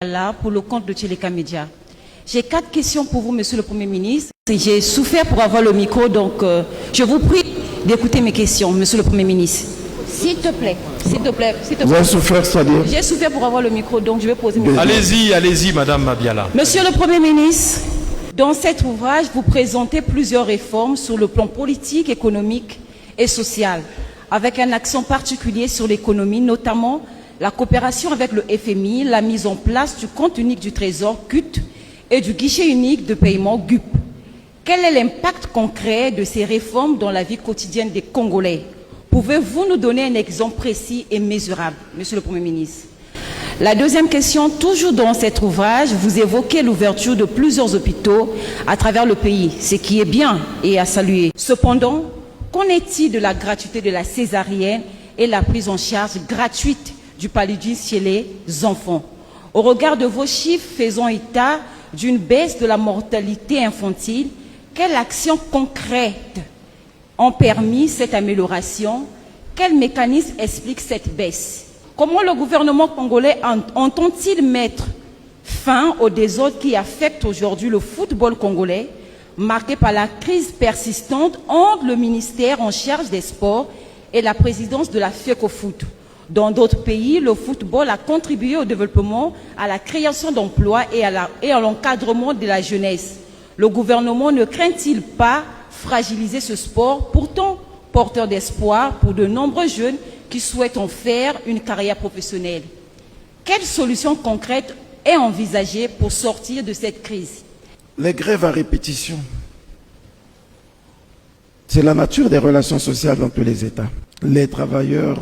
Là, pour le compte de Tcheleka Media. J'ai 4 questions pour vous, Monsieur le Premier ministre. J'ai souffert pour avoir le micro, donc je vous prie d'écouter mes questions, Monsieur le Premier ministre. S'il te plaît, s'il te plaît, s'il te plaît. Vous avez souffert, c'est-à-dire? J'ai souffert pour avoir le micro, donc je vais poser mes questions. Allez-y, allez-y, Madame Mabiala. Monsieur le Premier ministre, dans cet ouvrage, vous présentez plusieurs réformes sur le plan politique, économique et social, avec un accent particulier sur l'économie, notamment la coopération avec le FMI, la mise en place du compte unique du Trésor, CUT, et du guichet unique de paiement, GUP. Quel est l'impact concret de ces réformes dans la vie quotidienne des Congolais? Pouvez-vous nous donner un exemple précis et mesurable, Monsieur le Premier ministre? La deuxième question, toujours dans cet ouvrage, vous évoquez l'ouverture de plusieurs hôpitaux à travers le pays, ce qui est bien et à saluer. Cependant, qu'en est-il de la gratuité de la césarienne et la prise en charge gratuite du paludisme chez les enfants? Au regard de vos chiffres faisant état d'une baisse de la mortalité infantile, quelles actions concrètes ont permis cette amélioration? Quel mécanisme explique cette baisse? Comment le gouvernement congolais entend-il mettre fin au désordre qui affecte aujourd'hui le football congolais, marqué par la crise persistante entre le ministère en charge des sports et la présidence de la FECOFOOT? Dans d'autres pays, le football a contribué au développement, à la création d'emplois et à l'encadrement de la jeunesse. Le gouvernement ne craint-il pas fragiliser ce sport, pourtant porteur d'espoir pour de nombreux jeunes qui souhaitent en faire une carrière professionnelle? Quelle solution concrète est envisagée pour sortir de cette crise? Les grèves à répétition, c'est la nature des relations sociales dans tous les États. Les travailleurs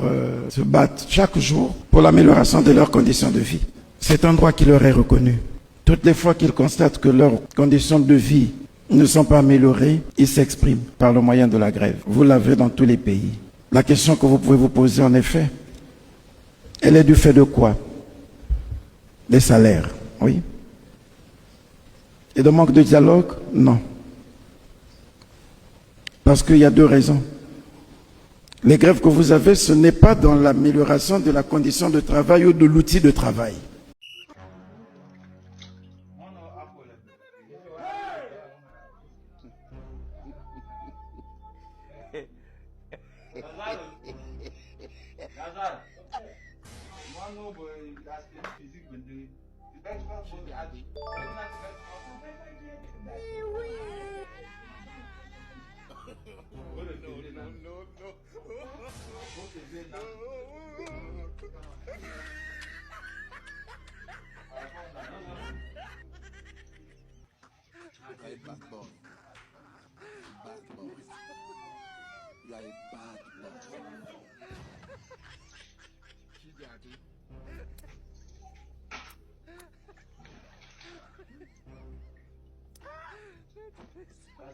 se battent chaque jour pour l'amélioration de leurs conditions de vie. C'est un droit qui leur est reconnu. Toutes les fois qu'ils constatent que leurs conditions de vie ne sont pas améliorées, ils s'expriment par le moyen de la grève. Vous l'avez dans tous les pays. La question que vous pouvez vous poser, en effet, elle est du fait de quoi? Des salaires, oui. Et de manque de dialogue? Non. Parce qu'il y a 2 raisons. Les grèves que vous avez, ce n'est pas dans l'amélioration de la condition de travail ou de l'outil de travail.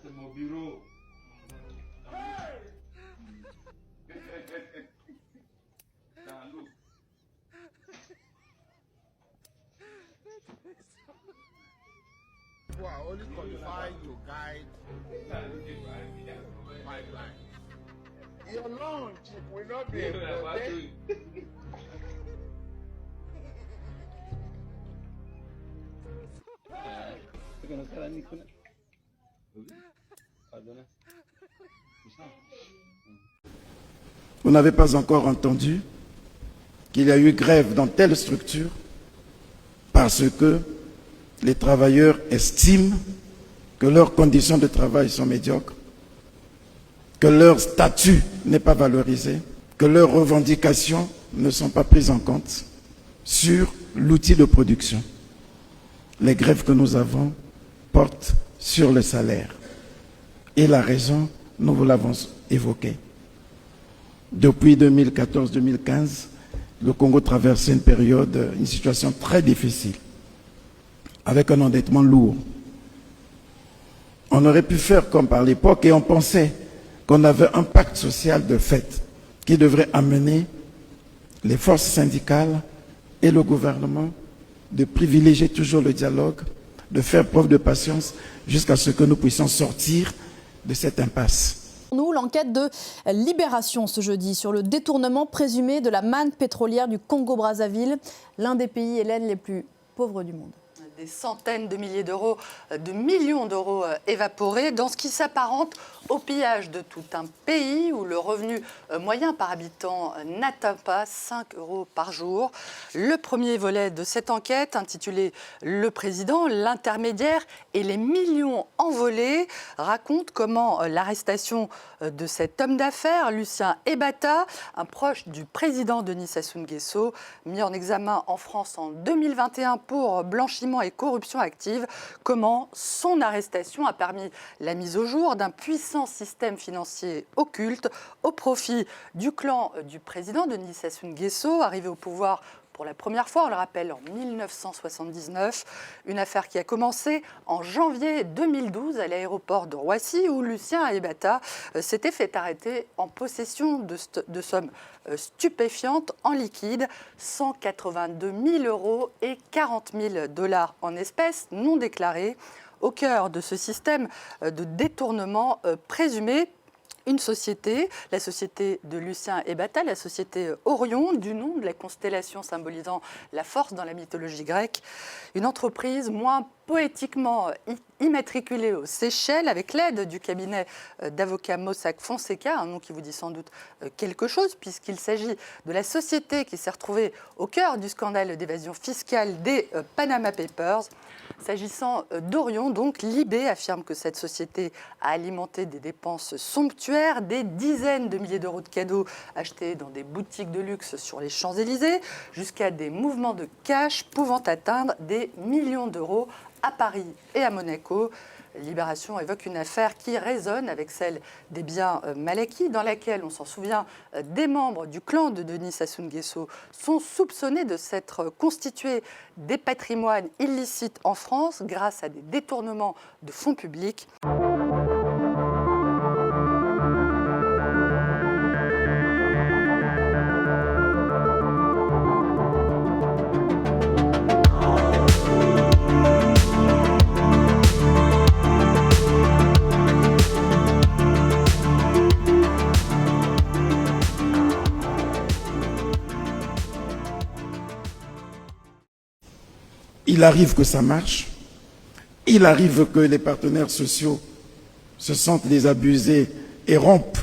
C'est mon bureau. Who are only qualified to guide pipeline. Your launch will not be exploded. Vous n'avez pas encore entendu qu'il y a eu grève dans telle structure parce que les travailleurs estiment que leurs conditions de travail sont médiocres, que leur statut n'est pas valorisé, que leurs revendications ne sont pas prises en compte sur l'outil de production. Les grèves que nous avons portent sur le salaire. Et la raison, nous vous l'avons évoquée. Depuis 2014-2015, le Congo traversait une situation très difficile, avec un endettement lourd. On aurait pu faire comme par l'époque et on pensait qu'on avait un pacte social de fait qui devrait amener les forces syndicales et le gouvernement de privilégier toujours le dialogue, de faire preuve de patience jusqu'à ce que nous puissions sortir de cette impasse. Nous, l'enquête de Libération ce jeudi sur le détournement présumé de la manne pétrolière du Congo-Brazzaville, l'un des pays, Hélène, les plus pauvres du monde. Des centaines de milliers d'euros, de millions d'euros évaporés dans ce qui s'apparente au pillage de tout un pays où le revenu moyen par habitant n'atteint pas 5 euros par jour. Le premier volet de cette enquête, intitulé « Le président, l'intermédiaire et les millions envolés », raconte comment l'arrestation de cet homme d'affaires, Lucien Ebata, un proche du président Denis Sassou Nguesso, mis en examen en France en 2021 pour blanchiment et corruption active, comment son arrestation a permis la mise au jour d'un puissant système financier occulte au profit du clan du président Denis Sassou Nguesso, arrivé au pouvoir pour la première fois, on le rappelle, en 1979, une affaire qui a commencé en janvier 2012 à l'aéroport de Roissy où Lucien Ebata s'était fait arrêter en possession de sommes stupéfiantes en liquide, 182 000 euros et 40 000 $ en espèces non déclarées, au cœur de ce système de détournement présumé. Une société, la société de Lucien Ebata, la société Orion, du nom de la constellation symbolisant la force dans la mythologie grecque. Une entreprise moins poétiquement immatriculée aux Seychelles avec l'aide du cabinet d'avocats Mossack Fonseca, un nom qui vous dit sans doute quelque chose puisqu'il s'agit de la société qui s'est retrouvée au cœur du scandale d'évasion fiscale des Panama Papers. S'agissant d'Orion, donc, Libé affirme que cette société a alimenté des dépenses somptuaires, des dizaines de milliers d'euros de cadeaux achetés dans des boutiques de luxe sur les Champs-Élysées, jusqu'à des mouvements de cash pouvant atteindre des millions d'euros à Paris et à Monaco. Libération évoque une affaire qui résonne avec celle des biens mal acquis, dans laquelle, on s'en souvient, des membres du clan de Denis Sassou Nguesso sont soupçonnés de s'être constitués des patrimoines illicites en France grâce à des détournements de fonds publics. Il arrive que ça marche, il arrive que les partenaires sociaux se sentent désabusés et rompent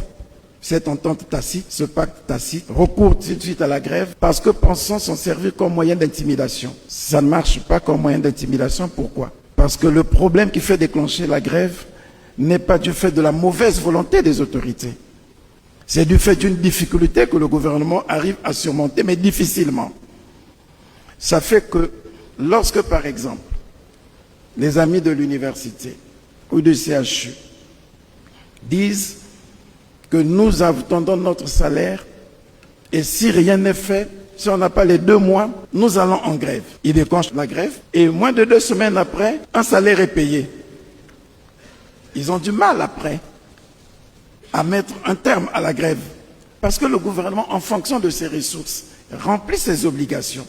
cette entente tacite, ce pacte tacite, recourent tout de suite à la grève parce que pensant s'en servir comme moyen d'intimidation. Ça ne marche pas comme moyen d'intimidation, pourquoi? Parce que le problème qui fait déclencher la grève n'est pas du fait de la mauvaise volonté des autorités. C'est du fait d'une difficulté que le gouvernement arrive à surmonter, mais difficilement. Ça fait que lorsque, par exemple, les amis de l'université ou du CHU disent que nous attendons notre salaire et si rien n'est fait, si on n'a pas les 2 mois, nous allons en grève. Ils déclenchent la grève et moins de 2 semaines après, un salaire est payé. Ils ont du mal après à mettre un terme à la grève parce que le gouvernement, en fonction de ses ressources, remplit ses obligations.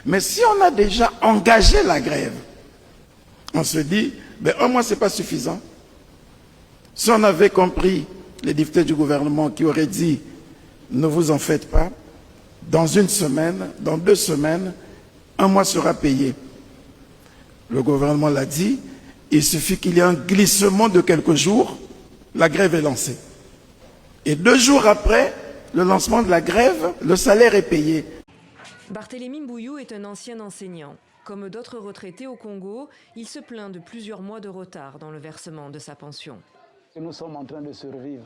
Mais si on a déjà engagé la grève, on se dit, ben 1 mois, ce n'est pas suffisant. Si on avait compris les députés du gouvernement qui auraient dit, ne vous en faites pas, dans 1 semaine, dans 2 semaines, 1 mois sera payé. Le gouvernement l'a dit, il suffit qu'il y ait un glissement de quelques jours, la grève est lancée. Et 2 jours après le lancement de la grève, le salaire est payé. Barthélémy Mbouyou est un ancien enseignant. Comme d'autres retraités au Congo, il se plaint de plusieurs mois de retard dans le versement de sa pension. Nous sommes en train de survivre.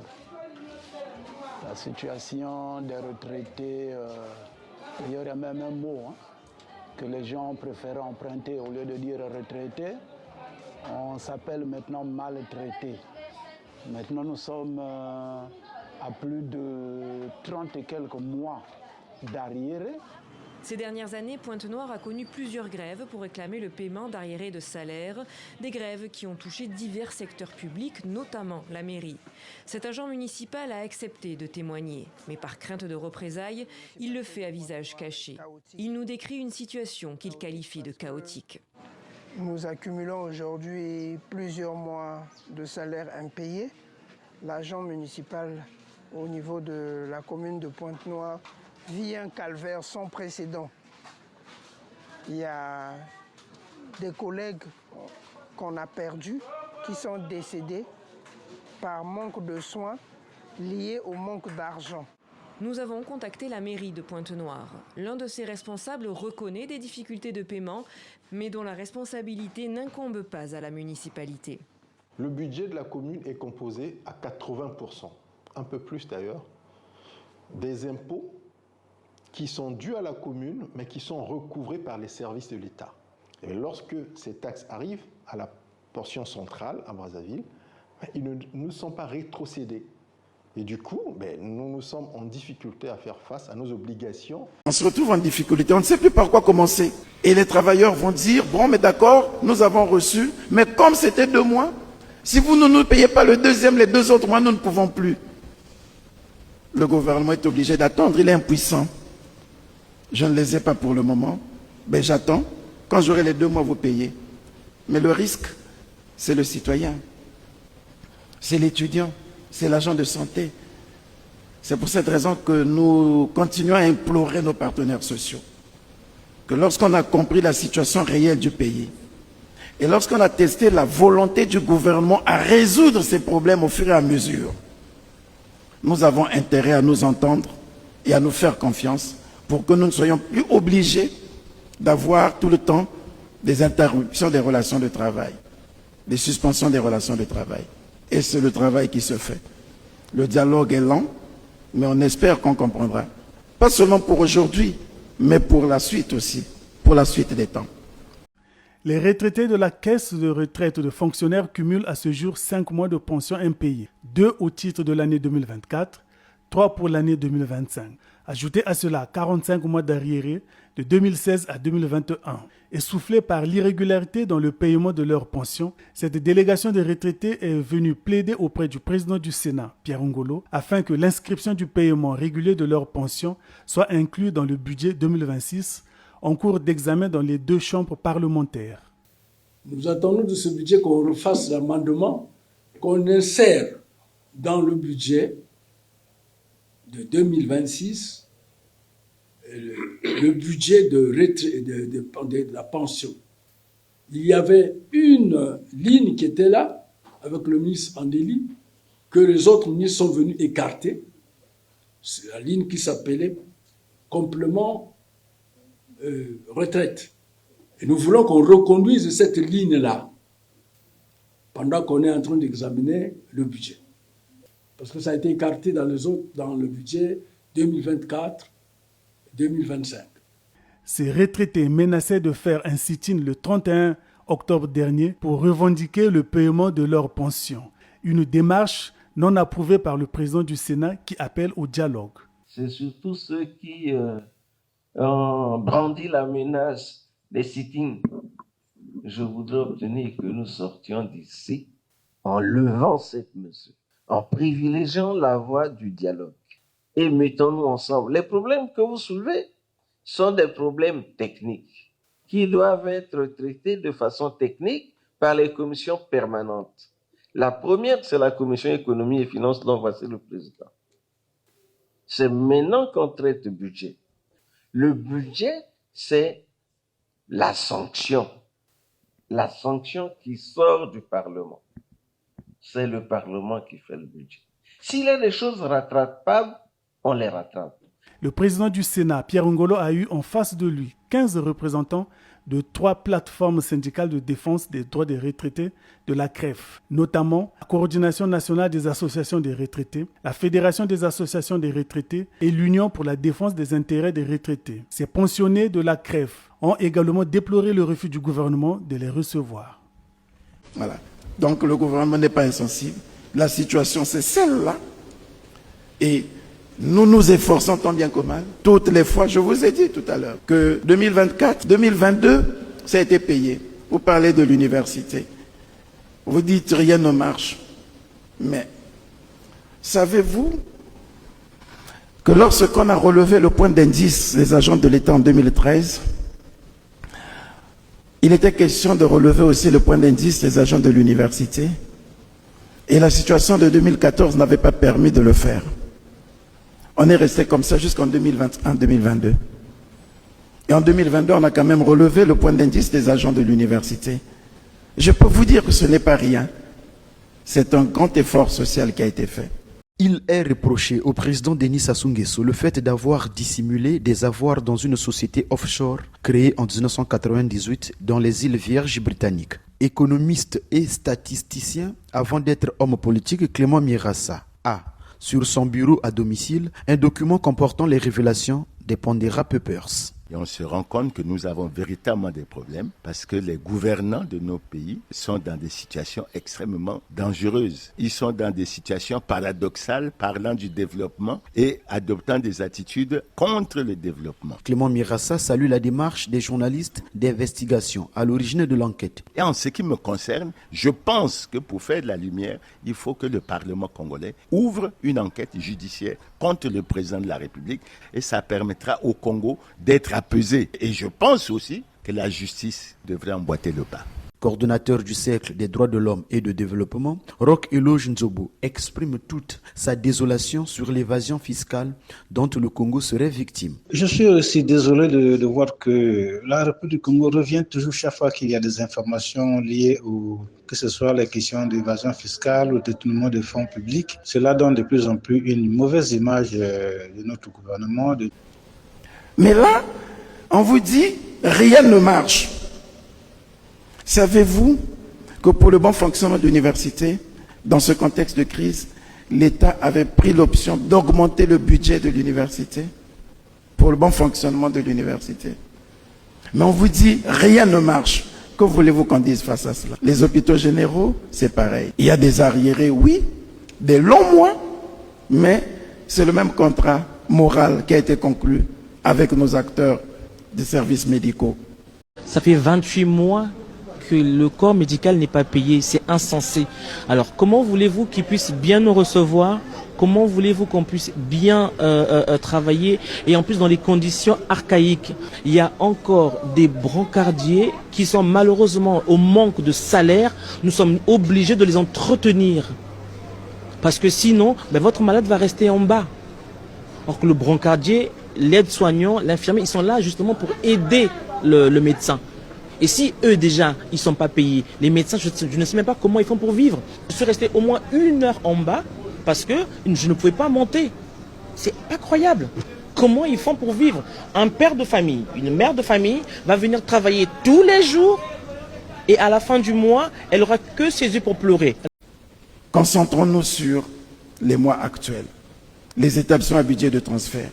La situation des retraités, il y aurait même un mot que les gens préfèrent emprunter au lieu de dire retraité. On s'appelle maintenant maltraité. Maintenant nous sommes à plus de 30 et quelques mois d'arriérés. Ces dernières années, Pointe-Noire a connu plusieurs grèves pour réclamer le paiement d'arriérés de salaire, des grèves qui ont touché divers secteurs publics, notamment la mairie. Cet agent municipal a accepté de témoigner, mais par crainte de représailles, il le fait à visage caché. Il nous décrit une situation qu'il qualifie de chaotique. Nous accumulons aujourd'hui plusieurs mois de salaire impayés. L'agent municipal au niveau de la commune de Pointe-Noire vit un calvaire sans précédent. Il y a des collègues qu'on a perdus, qui sont décédés par manque de soins liés au manque d'argent. Nous avons contacté la mairie de Pointe-Noire. L'un de ses responsables reconnaît des difficultés de paiement, mais dont la responsabilité n'incombe pas à la municipalité. Le budget de la commune est composé à 80%, un peu plus d'ailleurs, des impôts qui sont dus à la commune, mais qui sont recouvrés par les services de l'État. Et lorsque ces taxes arrivent à la portion centrale, à Brazzaville, ils ne nous sont pas rétrocédés. Et du coup, nous nous sommes en difficulté à faire face à nos obligations. On se retrouve en difficulté, on ne sait plus par quoi commencer. Et les travailleurs vont dire, bon, mais d'accord, nous avons reçu, mais comme c'était 2 mois, si vous ne nous payez pas le deuxième, les 2 autres mois, nous ne pouvons plus. Le gouvernement est obligé d'attendre, il est impuissant. Je ne les ai pas pour le moment, mais j'attends. Quand j'aurai les 2 mois, vous payez. Mais le risque, c'est le citoyen, c'est l'étudiant, c'est l'agent de santé. C'est pour cette raison que nous continuons à implorer nos partenaires sociaux que lorsqu'on a compris la situation réelle du pays et lorsqu'on a testé la volonté du gouvernement à résoudre ces problèmes au fur et à mesure, nous avons intérêt à nous entendre et à nous faire confiance pour que nous ne soyons plus obligés d'avoir tout le temps des interruptions des relations de travail, des suspensions des relations de travail. Et c'est le travail qui se fait. Le dialogue est lent, mais on espère qu'on comprendra. Pas seulement pour aujourd'hui, mais pour la suite aussi, pour la suite des temps. Les retraités de la caisse de retraite de fonctionnaires cumulent à ce jour 5 mois de pension impayés, 2 au titre de l'année 2024, 3 pour l'année 2025. Ajoutez à cela 45 mois d'arriérés de 2016 à 2021. Essoufflés par l'irrégularité dans le paiement de leurs pensions, cette délégation des retraités est venue plaider auprès du président du Sénat, Pierre Ngolo, afin que l'inscription du paiement régulier de leurs pensions soit inclue dans le budget 2026, en cours d'examen dans les 2 chambres parlementaires. Nous attendons de ce budget qu'on refasse l'amendement, qu'on insère dans le budget de 2026 le budget de la pension. Il y avait une ligne qui était là, avec le ministre Andeli, que les autres ministres sont venus écarter. C'est la ligne qui s'appelait complément retraite. Et nous voulons qu'on reconduise cette ligne-là pendant qu'on est en train d'examiner le budget. Parce que ça a été écarté dans le budget 2024-2025. Ces retraités menaçaient de faire un sit-in le 31 octobre dernier pour revendiquer le paiement de leurs pensions. Une démarche non approuvée par le président du Sénat qui appelle au dialogue. C'est surtout ceux qui ont brandi la menace des sit-ins. Je voudrais obtenir que nous sortions d'ici en levant cette mesure, en privilégiant la voie du dialogue. Et mettons-nous ensemble. Les problèmes que vous soulevez sont des problèmes techniques qui doivent être traités de façon technique par les commissions permanentes. La première, c'est la commission économie et finances, dont voici le président. C'est maintenant qu'on traite le budget. Le budget, c'est la sanction qui sort du Parlement. C'est le Parlement qui fait le budget. S'il y a des choses rattrapables, on les rattrape. Le président du Sénat, Pierre Ngolo, a eu en face de lui 15 représentants de 3 plateformes syndicales de défense des droits des retraités de la CREF, notamment la Coordination nationale des associations des retraités, la Fédération des associations des retraités et l'Union pour la défense des intérêts des retraités. Ces pensionnés de la CREF ont également déploré le refus du gouvernement de les recevoir. Voilà. Donc le gouvernement n'est pas insensible. La situation, c'est celle-là. Et nous nous efforçons tant bien que mal. Toutes les fois, je vous ai dit tout à l'heure, que 2024, 2022, ça a été payé. Vous parlez de l'université. Vous dites rien ne marche. Mais savez-vous que lorsqu'on a relevé le point d'indice des agents de l'État en 2013, il était question de relever aussi le point d'indice des agents de l'université. Et la situation de 2014 n'avait pas permis de le faire. On est resté comme ça jusqu'en 2021-2022. Et en 2022, on a quand même relevé le point d'indice des agents de l'université. Je peux vous dire que ce n'est pas rien. C'est un grand effort social qui a été fait. Il est reproché au président Denis Sassou Nguesso le fait d'avoir dissimulé des avoirs dans une société offshore créée en 1998 dans les îles Vierges britanniques. Économiste et statisticien, avant d'être homme politique, Clément Mirassa a, sur son bureau à domicile, un document comportant les révélations des Pondera Papers. Et on se rend compte que nous avons véritablement des problèmes parce que les gouvernants de nos pays sont dans des situations extrêmement dangereuses. Ils sont dans des situations paradoxales, parlant du développement et adoptant des attitudes contre le développement. Clément Mirassa salue la démarche des journalistes d'investigation à l'origine de l'enquête. Et en ce qui me concerne, je pense que pour faire de la lumière, il faut que le Parlement congolais ouvre une enquête judiciaire contre le président de la République et ça permettra au Congo d'être apaisé. Et je pense aussi que la justice devrait emboîter le pas. Coordonnateur du Cercle des droits de l'homme et de développement, Roch Eloge Nzobo exprime toute sa désolation sur l'évasion fiscale dont le Congo serait victime. Je suis aussi désolé de voir que la République du Congo revient toujours chaque fois qu'il y a des informations liées que ce soit les questions d'évasion fiscale ou détournement de fonds publics. Cela donne de plus en plus une mauvaise image de notre gouvernement. Mais là, on vous dit, rien ne marche. Savez-vous que pour le bon fonctionnement de l'université, dans ce contexte de crise, l'État avait pris l'option d'augmenter le budget de l'université pour le bon fonctionnement de l'université. Mais on vous dit, rien ne marche. Que voulez-vous qu'on dise face à cela? Les hôpitaux généraux, c'est pareil. Il y a des arriérés, oui, des longs mois, mais c'est le même contrat moral qui a été conclu avec nos acteurs des services médicaux. Ça fait 28 mois que le corps médical n'est pas payé, c'est insensé. Alors comment voulez-vous qu'ils puissent bien nous recevoir? Comment voulez-vous qu'on puisse bien travailler et en plus dans les conditions archaïques? Il y a encore des brancardiers qui sont malheureusement au manque de salaire. Nous sommes obligés de les entretenir parce que sinon votre malade va rester en bas. Alors que le brancardier, l'aide-soignant, l'infirmier, ils sont là justement pour aider le médecin. Et si eux déjà, ils ne sont pas payés, les médecins, je ne sais même pas comment ils font pour vivre. Je suis resté au moins 1 heure en bas parce que je ne pouvais pas monter. C'est incroyable. Comment ils font pour vivre? Un père de famille, une mère de famille va venir travailler tous les jours et à la fin du mois, elle n'aura que ses yeux pour pleurer. Concentrons-nous sur les mois actuels, les établissements à budget de transfert.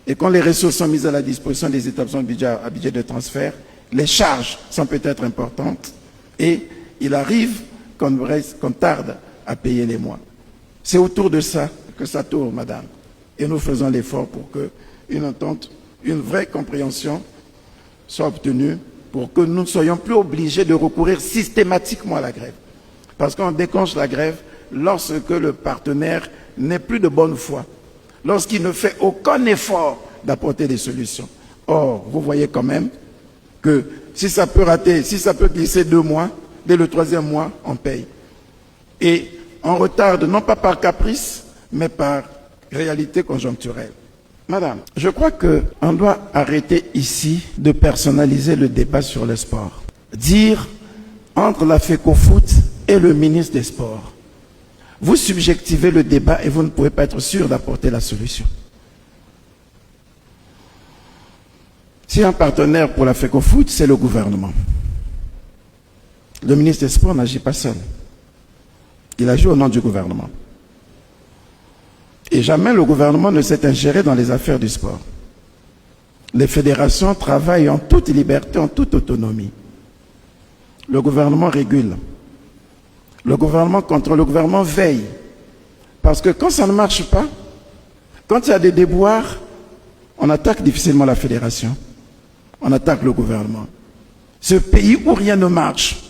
Et quand les ressources sont mises à la disposition des établissements à budget de transfert, les charges sont peut-être importantes et il arrive qu'on tarde à payer les mois. C'est autour de ça que ça tourne, madame. Et nous faisons l'effort pour qu'une entente, une vraie compréhension soit obtenue pour que nous ne soyons plus obligés de recourir systématiquement à la grève. Parce qu'on déclenche la grève lorsque le partenaire n'est plus de bonne foi, lorsqu'il ne fait aucun effort d'apporter des solutions. Or, vous voyez quand même que si ça peut rater, si ça peut glisser 2 mois, dès le 3e mois, on paye. Et on retarde non pas par caprice, mais par réalité conjoncturelle. Madame, je crois qu'on doit arrêter ici de personnaliser le débat sur le sport. Dire entre la FECOFOOT et le ministre des Sports. Vous subjectivez le débat et vous ne pouvez pas être sûr d'apporter la solution. Si un partenaire pour la FECOFOOT, c'est le gouvernement. Le ministre des Sports n'agit pas seul. Il agit au nom du gouvernement. Et jamais le gouvernement ne s'est ingéré dans les affaires du sport. Les fédérations travaillent en toute liberté, en toute autonomie. Le gouvernement régule. Le gouvernement contrôle, le gouvernement veille. Parce que quand ça ne marche pas, quand il y a des déboires, on attaque difficilement la fédération. On attaque le gouvernement. Ce pays où rien ne marche,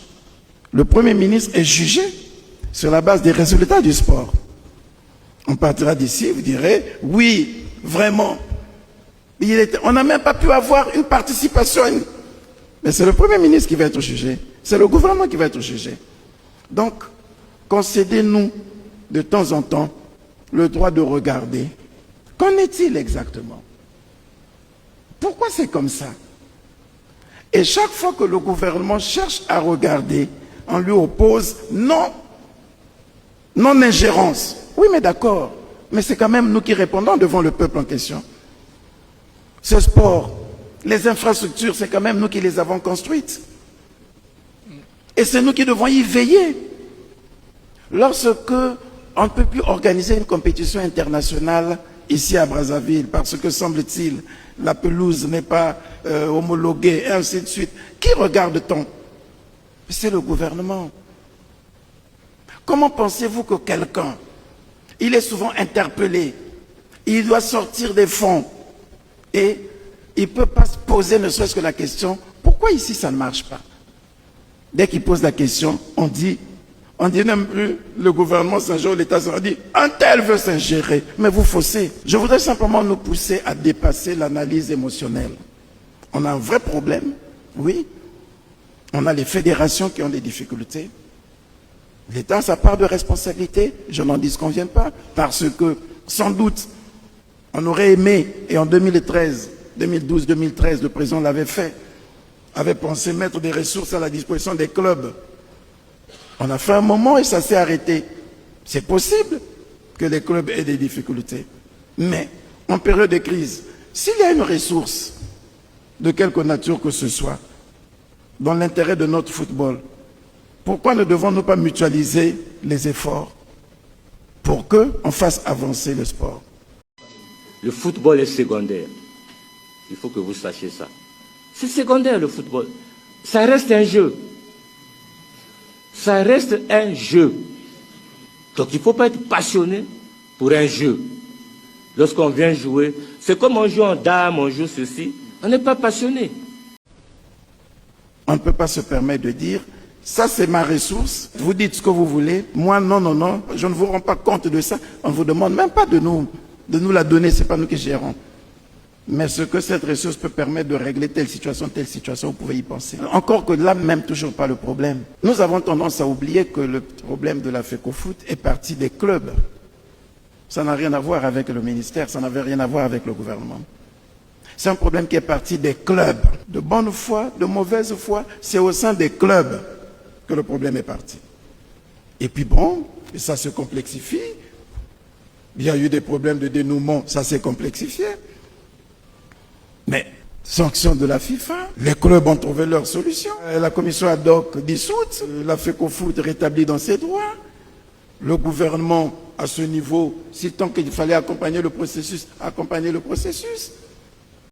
le Premier ministre est jugé sur la base des résultats du sport. On partira d'ici, vous direz, oui, vraiment. On n'a même pas pu avoir une participation. Mais c'est le Premier ministre qui va être jugé. C'est le gouvernement qui va être jugé. Donc, concédez-nous de temps en temps le droit de regarder. Qu'en est-il exactement? Pourquoi c'est comme ça? Et chaque fois que le gouvernement cherche à regarder, on lui oppose non-ingérence. Oui, mais d'accord. Mais c'est quand même nous qui répondons devant le peuple en question. Ce sport, les infrastructures, c'est quand même nous qui les avons construites. Et c'est nous qui devons y veiller. Lorsque on ne peut plus organiser une compétition internationale ici à Brazzaville, parce que, semble-t-il, la pelouse n'est pas homologuée, et ainsi de suite. Qui regarde-t-on? C'est le gouvernement. Comment pensez-vous que quelqu'un, il est souvent interpellé, il doit sortir des fonds, et il ne peut pas se poser ne serait-ce que la question, pourquoi ici ça ne marche pas? Dès qu'il pose la question, on dit même plus le gouvernement s'ingère, l'État s'en dit, un tel veut s'ingérer. Mais vous faussez. Je voudrais simplement nous pousser à dépasser l'analyse émotionnelle. On a un vrai problème, oui. On a les fédérations qui ont des difficultés. L'État a sa part de responsabilité, je n'en disconviens pas, parce que, sans doute, on aurait aimé, et en 2013, 2012, 2013, le président l'avait fait, avait pensé mettre des ressources à la disposition des clubs. On a fait un moment et ça s'est arrêté. C'est possible que les clubs aient des difficultés. Mais, en période de crise, s'il y a une ressource, de quelque nature que ce soit, dans l'intérêt de notre football, pourquoi ne devons-nous pas mutualiser les efforts pour qu'on fasse avancer le sport? Le football est secondaire. Il faut que vous sachiez ça. C'est secondaire le football. Ça reste un jeu. Ça reste un jeu. Donc il ne faut pas être passionné pour un jeu. Lorsqu'on vient jouer, c'est comme on joue en dame, on joue ceci. On n'est pas passionné. On ne peut pas se permettre de dire, ça c'est ma ressource, vous dites ce que vous voulez, moi non, je ne vous rends pas compte de ça. On ne vous demande même pas de nous la donner, ce n'est pas nous qui gérons. Mais ce que cette ressource peut permettre de régler telle situation, vous pouvez y penser. Encore que là, même toujours pas le problème. Nous avons tendance à oublier que le problème de la FECOFOOT est parti des clubs. Ça n'a rien à voir avec le ministère, ça n'avait rien à voir avec le gouvernement. C'est un problème qui est parti des clubs. De bonne foi, de mauvaise foi, c'est au sein des clubs que le problème est parti. Et puis bon, ça se complexifie. Il y a eu des problèmes de dénouement, ça s'est complexifié. Mais, sanction de la FIFA, les clubs ont trouvé leur solution. La commission ad hoc dissoute, la FECOFOOT rétablie dans ses droits. Le gouvernement, à ce niveau, si tant qu'il fallait accompagner le processus, accompagner le processus.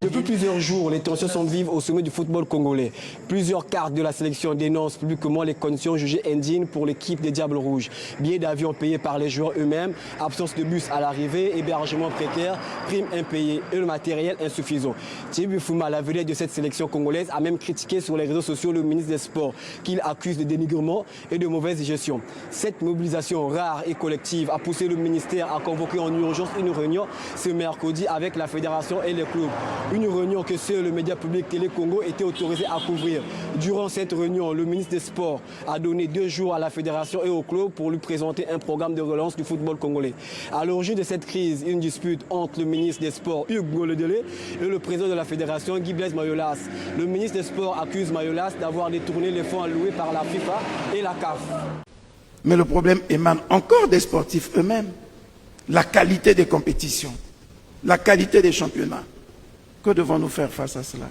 Depuis plusieurs jours, les tensions sont vives au sommet du football congolais. Plusieurs cartes de la sélection dénoncent publiquement les conditions jugées indignes pour l'équipe des Diables Rouges. Billets d'avion payés par les joueurs eux-mêmes, absence de bus à l'arrivée, hébergement précaire, primes impayées et le matériel insuffisant. Thierry Fouma, la vedette de cette sélection congolaise, a même critiqué sur les réseaux sociaux le ministre des Sports, qu'il accuse de dénigrement et de mauvaise gestion. Cette mobilisation rare et collective a poussé le ministère à convoquer en urgence une réunion ce mercredi avec la fédération et les clubs. Une réunion que seul le média public Télé Congo était autorisé à couvrir. Durant cette réunion, le ministre des Sports a donné 2 jours à la fédération et au club pour lui présenter un programme de relance du football congolais. À l'origine de cette crise, une dispute entre le ministre des Sports Hugues Ngoledele et le président de la fédération Guy Blaise Mayolas. Le ministre des Sports accuse Mayolas d'avoir détourné les fonds alloués par la FIFA et la CAF. Mais le problème émane encore des sportifs eux-mêmes. La qualité des compétitions, la qualité des championnats. Que devons-nous faire face à cela?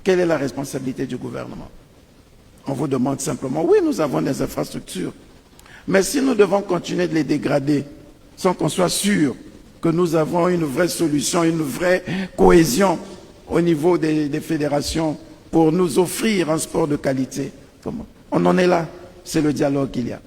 Quelle est la responsabilité du gouvernement? On vous demande simplement, oui, nous avons des infrastructures, mais si nous devons continuer de les dégrader sans qu'on soit sûr que nous avons une vraie solution, une vraie cohésion au niveau des fédérations pour nous offrir un sport de qualité, comment? On en est là, c'est le dialogue qu'il y a.